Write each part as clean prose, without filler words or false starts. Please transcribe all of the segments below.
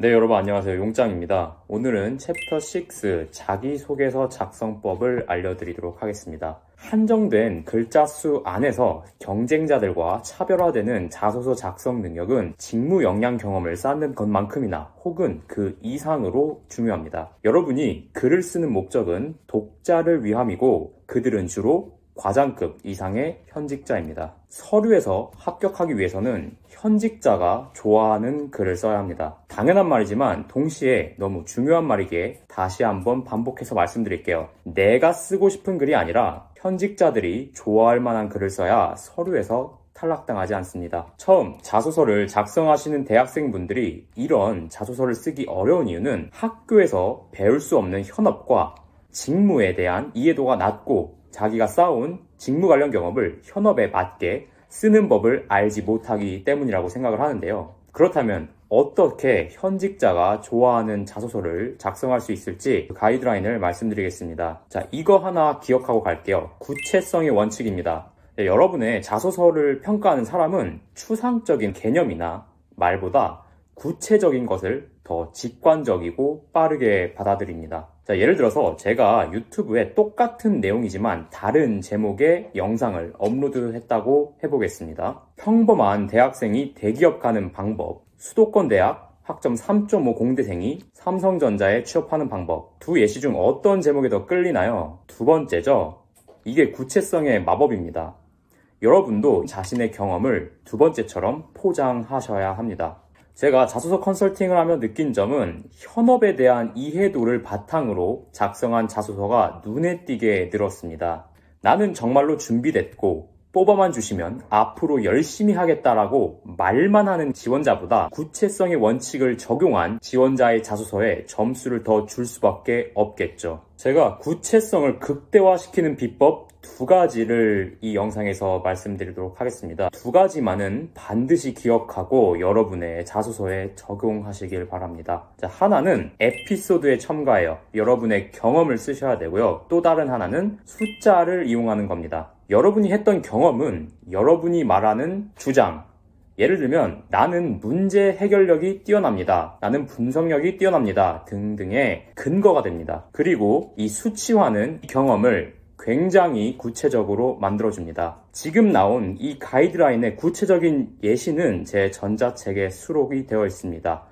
네, 여러분 안녕하세요. 용짱입니다. 오늘은 챕터 6 자기소개서 작성법을 알려드리도록 하겠습니다. 한정된 글자 수 안에서 경쟁자들과 차별화되는 자소서 작성 능력은 직무 역량 경험을 쌓는 것만큼이나 혹은 그 이상으로 중요합니다. 여러분이 글을 쓰는 목적은 독자를 위함이고 그들은 주로 과장급 이상의 현직자입니다. 서류에서 합격하기 위해서는 현직자가 좋아하는 글을 써야 합니다. 당연한 말이지만 동시에 너무 중요한 말이기에 다시 한번 반복해서 말씀드릴게요. 내가 쓰고 싶은 글이 아니라 현직자들이 좋아할 만한 글을 써야 서류에서 탈락당하지 않습니다. 처음 자소서를 작성하시는 대학생분들이 이런 자소서를 쓰기 어려운 이유는 학교에서 배울 수 없는 현업과 직무에 대한 이해도가 낮고 자기가 쌓아온 직무 관련 경험을 현업에 맞게 쓰는 법을 알지 못하기 때문이라고 생각을 하는데요. 그렇다면 어떻게 현직자가 좋아하는 자소서를 작성할 수 있을지 가이드라인을 말씀드리겠습니다. 자, 이거 하나 기억하고 갈게요. 구체성의 원칙입니다. 여러분의 자소서를 평가하는 사람은 추상적인 개념이나 말보다 구체적인 것을 더 직관적이고 빠르게 받아들입니다. 자, 예를 들어서 제가 유튜브에 똑같은 내용이지만 다른 제목의 영상을 업로드했다고 해보겠습니다. 평범한 대학생이 대기업 가는 방법, 수도권 대학 학점 3.5 공대생이 삼성전자에 취업하는 방법. 두 예시 중 어떤 제목이 더 끌리나요? 두 번째죠. 이게 구체성의 마법입니다. 여러분도 자신의 경험을 두 번째처럼 포장하셔야 합니다. 제가 자소서 컨설팅을 하며 느낀 점은 현업에 대한 이해도를 바탕으로 작성한 자소서가 눈에 띄게 늘었습니다. 나는 정말로 준비됐고 뽑아만 주시면 앞으로 열심히 하겠다라고 말만 하는 지원자보다 구체성의 원칙을 적용한 지원자의 자소서에 점수를 더 줄 수밖에 없겠죠. 제가 구체성을 극대화시키는 비법 두 가지를 이 영상에서 말씀드리도록 하겠습니다. 두 가지만은 반드시 기억하고 여러분의 자소서에 적용하시길 바랍니다. 자, 하나는 에피소드에 첨가해요. 여러분의 경험을 쓰셔야 되고요. 또 다른 하나는 숫자를 이용하는 겁니다. 여러분이 했던 경험은 여러분이 말하는 주장, 예를 들면 나는 문제 해결력이 뛰어납니다. 나는 분석력이 뛰어납니다. 등등의 근거가 됩니다. 그리고 이 수치화는 경험을 굉장히 구체적으로 만들어줍니다. 지금 나온 이 가이드라인의 구체적인 예시는 제 전자책에 수록이 되어 있습니다.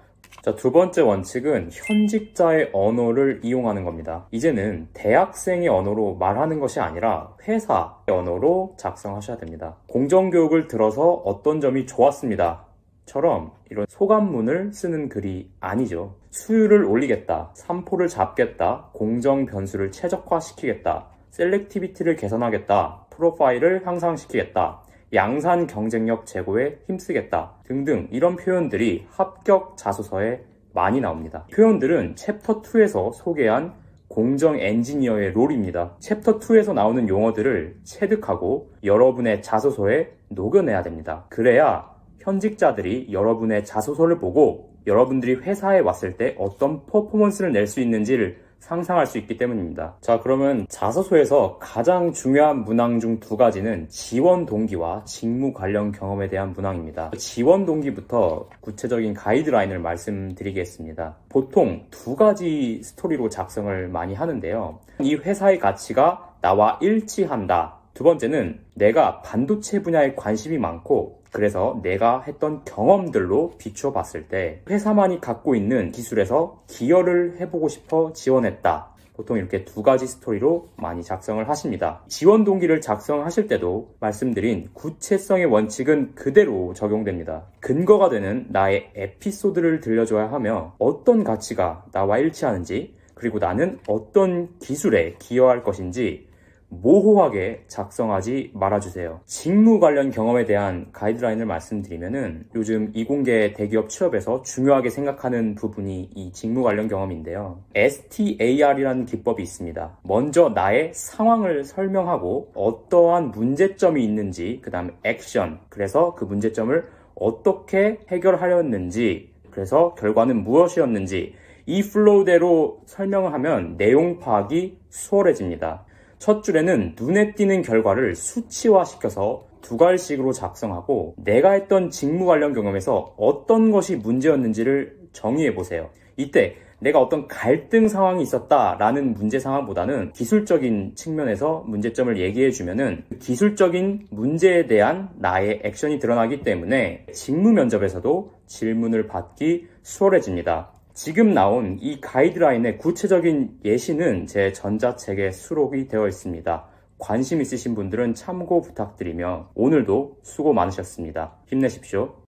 자, 두 번째 원칙은 현직자의 언어를 이용하는 겁니다. 이제는 대학생의 언어로 말하는 것이 아니라 회사의 언어로 작성하셔야 됩니다. 공정교육을 들어서 어떤 점이 좋았습니다. 처럼 이런 소감문을 쓰는 글이 아니죠. 수율을 올리겠다, 산포를 잡겠다, 공정 변수를 최적화시키겠다, 셀렉티비티를 개선하겠다, 프로파일을 향상시키겠다, 양산 경쟁력 제고에 힘쓰겠다 등등 이런 표현들이 합격 자소서에 많이 나옵니다. 표현들은 챕터 2에서 소개한 공정 엔지니어의 롤입니다. 챕터 2에서 나오는 용어들을 체득하고 여러분의 자소서에 녹여내야 됩니다. 그래야 현직자들이 여러분의 자소서를 보고 여러분들이 회사에 왔을 때 어떤 퍼포먼스를 낼 수 있는지를 상상할 수 있기 때문입니다. 자, 그러면 자소서에서 가장 중요한 문항 중 두 가지는 지원 동기와 직무 관련 경험에 대한 문항입니다. 지원 동기부터 구체적인 가이드라인을 말씀드리겠습니다. 보통 두 가지 스토리로 작성을 많이 하는데요. 이 회사의 가치가 나와 일치한다. 두 번째는 내가 반도체 분야에 관심이 많고 그래서 내가 했던 경험들로 비추어 봤을 때 회사만이 갖고 있는 기술에서 기여를 해보고 싶어 지원했다. 보통 이렇게 두 가지 스토리로 많이 작성을 하십니다. 지원 동기를 작성하실 때도 말씀드린 구체성의 원칙은 그대로 적용됩니다. 근거가 되는 나의 에피소드를 들려줘야 하며 어떤 가치가 나와 일치하는지 그리고 나는 어떤 기술에 기여할 것인지 모호하게 작성하지 말아주세요. 직무 관련 경험에 대한 가이드라인을 말씀드리면은 요즘 이공계 대기업 취업에서 중요하게 생각하는 부분이 이 직무 관련 경험인데요. STAR이라는 기법이 있습니다. 먼저 나의 상황을 설명하고 어떠한 문제점이 있는지, 그 다음 액션, 그래서 그 문제점을 어떻게 해결하였는지, 그래서 결과는 무엇이었는지 이 플로우대로 설명을 하면 내용 파악이 수월해집니다. 첫 줄에는 눈에 띄는 결과를 수치화시켜서 두 갈식으로 작성하고 내가 했던 직무 관련 경험에서 어떤 것이 문제였는지를 정의해보세요. 이때 내가 어떤 갈등 상황이 있었다라는 문제 상황보다는 기술적인 측면에서 문제점을 얘기해주면은 기술적인 문제에 대한 나의 액션이 드러나기 때문에 직무 면접에서도 질문을 받기 수월해집니다. 지금 나온 이 가이드라인의 구체적인 예시는 제 전자책에 수록이 되어 있습니다. 관심 있으신 분들은 참고 부탁드리며 오늘도 수고 많으셨습니다. 힘내십시오.